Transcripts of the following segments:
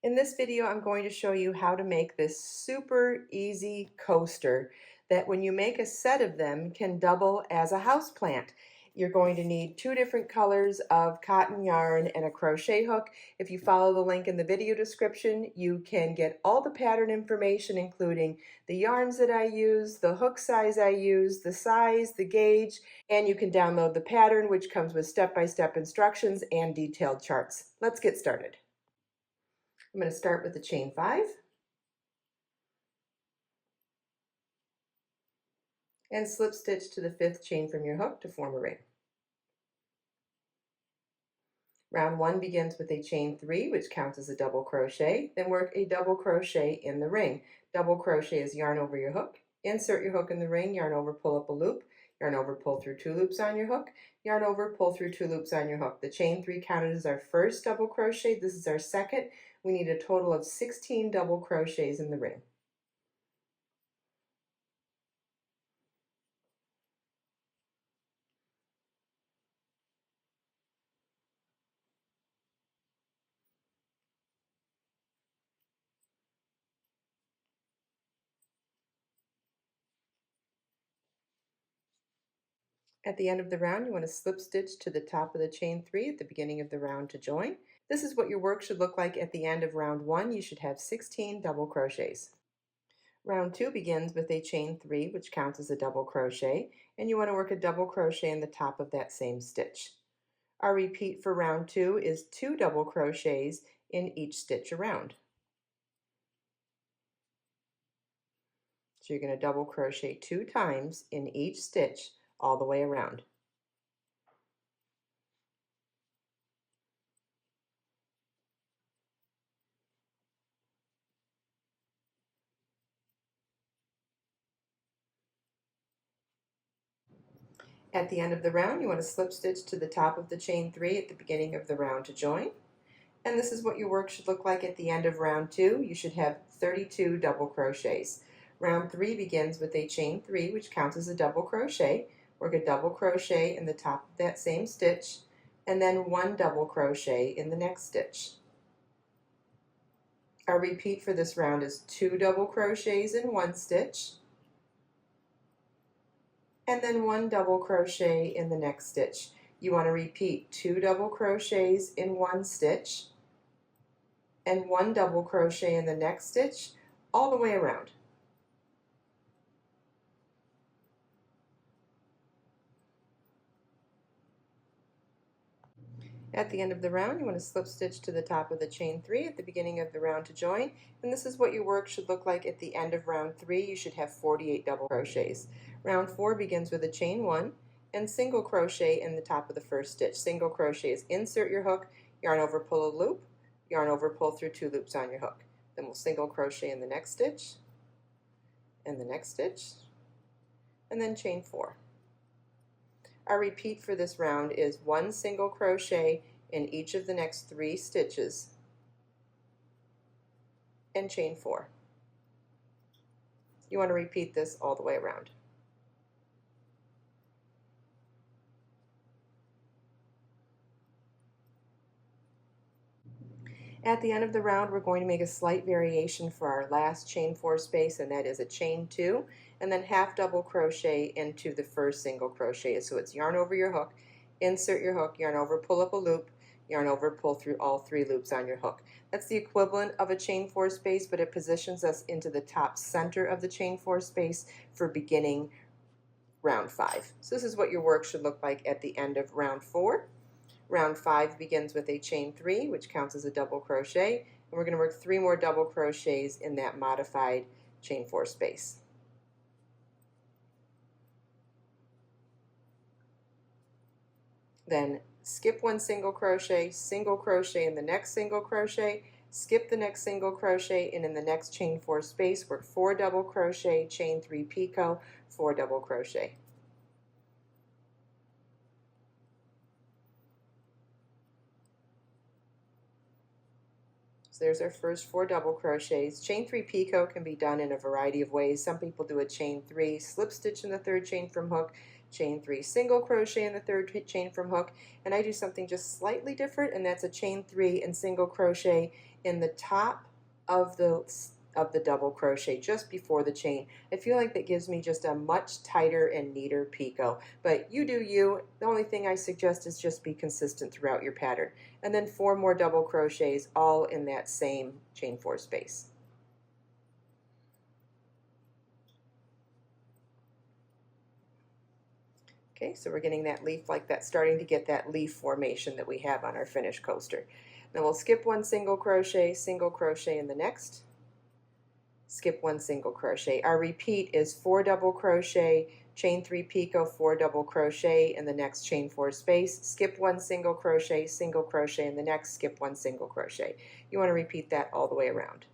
In this video, I'm going to show you how to make this super easy coaster that when you make a set of them can double as a house plant. You're going to need two different colors of cotton yarn and a crochet hook. If you follow the link in the video description, you can get all the pattern information, including the yarns that I use, the hook size I use, the size, the gauge, and you can download the pattern, which comes with step-by-step instructions and detailed charts. Let's get started. I'm going to start with the chain 5 and slip stitch to the 5th chain from your hook to form a ring. Round 1 begins with a chain 3, which counts as a double crochet, then work a double crochet in the ring. Double crochet is yarn over your hook, insert your hook in the ring, yarn over, pull up a loop, yarn over, pull through 2 loops on your hook, yarn over, pull through 2 loops on your hook. The chain 3 counted as our first double crochet. This is our second. We need a total of 16 double crochets in the ring. At the end of the round, you want to slip stitch to the top of the chain 3 at the beginning of the round to join. This is what your work should look like at the end of round 1. You should have 16 double crochets. Round 2 begins with a chain 3, which counts as a double crochet, and you want to work a double crochet in the top of that same stitch. Our repeat for round 2 is 2 double crochets in each stitch around. So you're going to double crochet 2 times in each stitch all the way around. At the end of the round, you want to slip stitch to the top of the chain 3 at the beginning of the round to join. And this is what your work should look like at the end of round 2. You should have 32 double crochets. Round 3 begins with a chain 3, which counts as a double crochet. Work a double crochet in the top of that same stitch, and then 1 double crochet in the next stitch. Our repeat for this round is 2 double crochets in one stitch, and then 1 double crochet in the next stitch. You want to repeat 2 double crochets in one stitch and 1 double crochet in the next stitch all the way around. At the end of the round, you want to slip stitch to the top of the chain 3 at the beginning of the round to join, and this is what your work should look like at the end of round 3. You should have 48 double crochets. Round 4 begins with a chain 1 and single crochet in the top of the first stitch. Single crochet is insert your hook, yarn over, pull a loop, yarn over, pull through 2 loops on your hook. Then we'll single crochet in the next stitch, and the next stitch, and then chain 4. Our repeat for this round is 1 single crochet in each of the next 3 stitches and chain 4. You want to repeat this all the way around. At the end of the round, we're going to make a slight variation for our last chain 4 space, and that is a chain 2, and then half double crochet into the first single crochet. So it's yarn over your hook, insert your hook, yarn over, pull up a loop, yarn over, pull through all 3 loops on your hook. That's the equivalent of a chain 4 space, but it positions us into the top center of the chain 4 space for beginning round 5. So this is what your work should look like at the end of round 4. Round 5 begins with a chain 3, which counts as a double crochet, and we're going to work 3 more double crochets in that modified chain 4 space. Then skip 1 single crochet in the next single crochet, skip the next single crochet, and in the next chain 4 space work 4 double crochet, chain 3 picot, 4 double crochet. So there's our first 4 double crochets. Chain 3 picot can be done in a variety of ways. Some people do a chain 3, slip stitch in the 3rd chain from hook, chain 3 single crochet in the third chain from hook, and I do something just slightly different, and that's a chain 3 and single crochet in the top of the double crochet just before the chain. I feel like that gives me just a much tighter and neater picot, but you do you. The only thing I suggest is just be consistent throughout your pattern. And then 4 more double crochets all in that same chain 4 space. Okay, so we're getting that leaf like that, starting to get that leaf formation that we have on our finished coaster. Then we'll skip 1 single crochet in the next, skip 1 single crochet. Our repeat is 4 double crochet, chain 3 picot, 4 double crochet in the next chain 4 space, skip 1 single crochet in the next, skip 1 single crochet. You want to repeat that all the way around.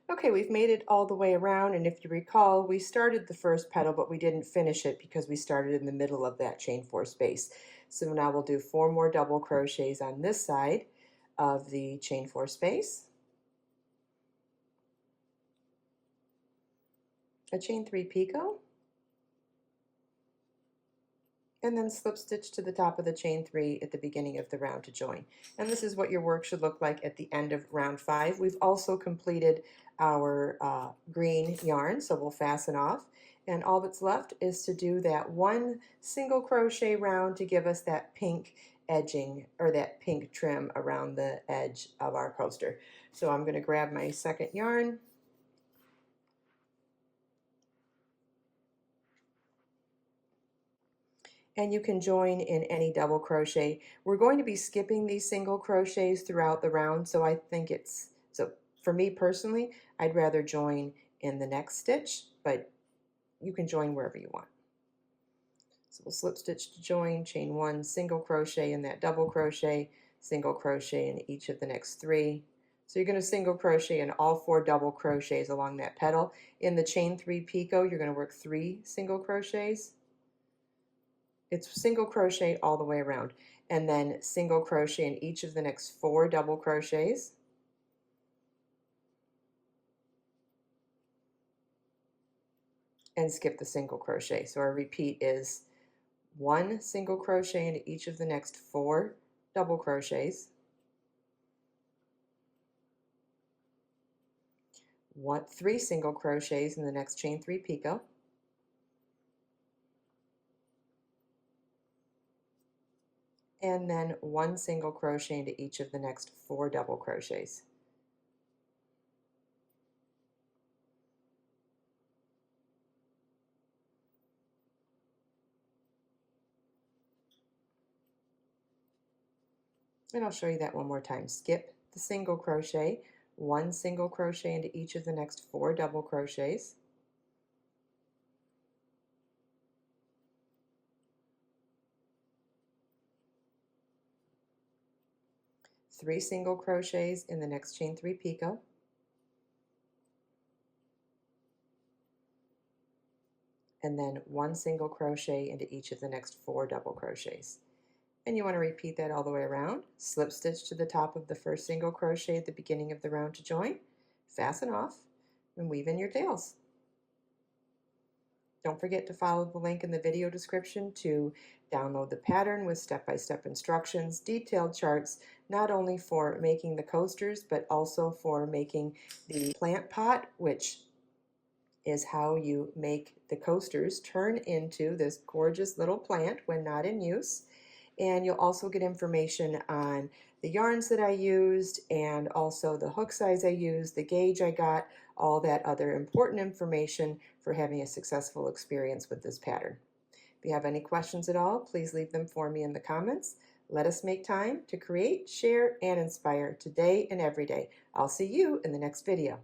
Okay, we've made it all the way around, and if you recall, we started the first petal, but we didn't finish it because we started in the middle of that chain 4 space. So now we'll do 4 more double crochets on this side of the chain 4 space, a chain 3 picot, and then slip stitch to the top of the chain 3 at the beginning of the round to join. And this is what your work should look like at the end of round 5. We've also completed our green yarn, so we'll fasten off. And all that's left is to do that 1 single crochet round to give us that pink edging or that pink trim around the edge of our coaster. So I'm going to grab my second yarn. And you can join in any double crochet. We're going to be skipping these single crochets throughout the round, so I think so for me personally, I'd rather join in the next stitch, but you can join wherever you want. So we'll slip stitch to join, chain 1, single crochet in that double crochet, single crochet in each of the next 3. So you're going to single crochet in all 4 double crochets along that petal. In the chain 3 picot, you're going to work 3 single crochets. It's single crochet all the way around, and then single crochet in each of the next 4 double crochets, and skip the single crochet. So our repeat is 1 single crochet into each of the next 4 double crochets, 3 single crochets in the next chain 3 picot, and then 1 single crochet into each of the next 4 double crochets. And I'll show you that one more time. Skip the single crochet, 1 single crochet into each of the next 4 double crochets, 3 single crochets in the next chain 3 picot, and then 1 single crochet into each of the next 4 double crochets. And you want to repeat that all the way around. Slip stitch to the top of the first single crochet at the beginning of the round to join, fasten off, and weave in your tails. Don't forget to follow the link in the video description to download the pattern with step-by-step instructions, detailed charts, not only for making the coasters, but also for making the plant pot, which is how you make the coasters turn into this gorgeous little plant when not in use. And you'll also get information on the yarns that I used and also the hook size I used, the gauge I got, all that other important information for having a successful experience with this pattern. If you have any questions at all, please leave them for me in the comments. Let us make time to create, share, and inspire today and every day. I'll see you in the next video.